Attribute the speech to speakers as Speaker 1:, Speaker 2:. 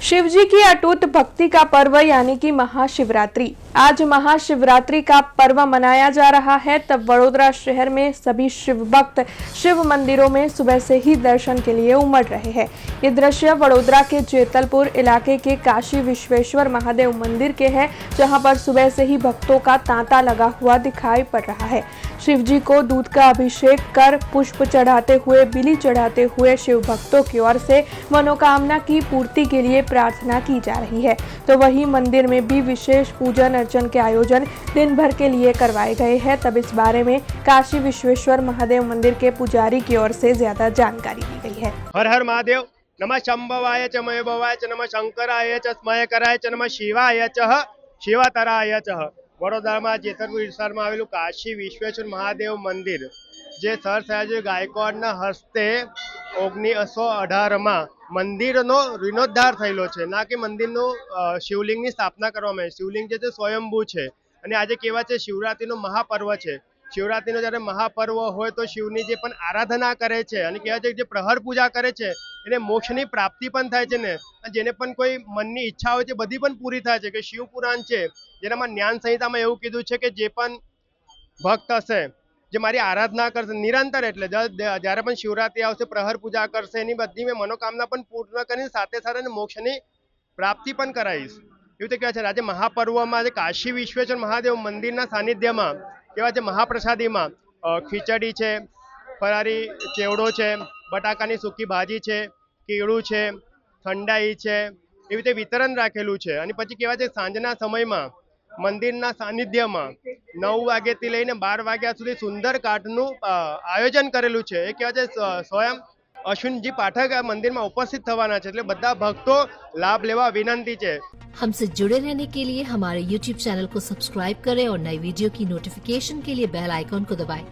Speaker 1: शिव जी की अटूट भक्ति का पर्व यानी कि महाशिवरात्रि। आज महाशिवरात्रि का पर्व मनाया जा रहा है। तब वडोदरा शहर में सभी शिव भक्त शिव मंदिरों में सुबह से ही दर्शन के लिए उमड़ रहे हैं। ये दृश्य वडोदरा के जेतलपुर इलाके के काशी विश्वेश्वर महादेव मंदिर के हैं, जहां पर सुबह से ही भक्तों का तांता लगा हुआ दिखाई पड़ रहा है। शिव जी को दूध का अभिषेक कर पुष्प चढ़ाते हुए, बिली चढ़ाते हुए शिव भक्तों की ओर से मनोकामना की पूर्ति के लिए प्रार्थना की जा रही है। तो वहीं मंदिर में भी विशेष पूजन अर्चन के आयोजन दिन भर के लिए करवाए गए हैं। तब इस बारे में काशी विश्वेश्वर महादेव मंदिर के पुजारी की ओर से ज्यादा जानकारी दी गई है।
Speaker 2: हर हर महादेव। नमः शंभवाय च मयोभवाय च नमः शंकराय च स्मयकराय च नमः शिवाय च शिवतराय च। વડોદરામાં જેતલપુર વિસ્તારમાં આવેલું કાશી વિશ્વેશ્વર મહાદેવ મંદિર જે સર સયાજી ગાયકવાડના હસ્તે 1918માં મંદિરનો જીર્ણોદ્ધાર થયેલો છે, ના કે મંદિરનો શિવલિંગની સ્થાપના કરવામાં આવી। શિવલિંગ જે છે સ્વયંભૂ છે અને આજે કેવા છે શિવરાત્રિનો મહાપર્વ છે। શિવરાત્રિનો જ્યારે મહાપર્વ હોય તો શિવની જે પણ આરાધના કરે છે અને કહેવાય છે જે પ્રહર પૂજા કરે છે એને મોક્ષની પ્રાપ્તિ પણ થાય છે ને, જેને પણ કોઈ મનની ઈચ્છા હોય છે બધી પણ પૂરી થાય છે। કે શિવ પુરાણ છે જેનામાં જ્ઞાન સંહિતામાં એવું કીધું છે કે જે પણ ભક્ત હશે જે મારી આરાધના કરશે નિરંતર, એટલે જ્યારે પણ શિવરાત્રિ આવશે પ્રહર પૂજા કરશે એની બધી મેં મનોકામના પણ પૂર્ણ કરીને સાથે સાથે મોક્ષની પ્રાપ્તિ પણ કરાવીશ, એવું તો કહેવાય છે। આજે મહાપર્વમાં આજે કાશી વિશ્વેશ્વર મહાદેવ મંદિરના સાનિધ્યમાં કેવા છે મહાપ્રસાદીમાં ખીચડી છે, ફરારી ચેવડો છે, બટાકાની સૂકી ભાજી છે, કેળું છે, ઠંડાઈ છે, એવી રીતે વિતરણ રાખેલું છે। અને પછી કેવા છે સાંજના સમયમાં મંદિરના સાનિધ્યમાં 9 વાગ્યાથી લઈને 12 વાગ્યા સુધી સુંદર કાઠનું આયોજન કરેલું છે। એ કહેવાય છે સ્વયં અશ્વિનજી પાઠક આ મંदिરમાં उपस्थित થવાના છે, એટલે બધા ભક્તો લાભ લેવા વિનંતી છે।
Speaker 3: हमसे जुड़े रहने के लिए हमारे YouTube चैनल को सब्सक्राइब करें और नई वीडियो की नोटिफिकेशन के लिए बेल आइकॉन को दबाएं।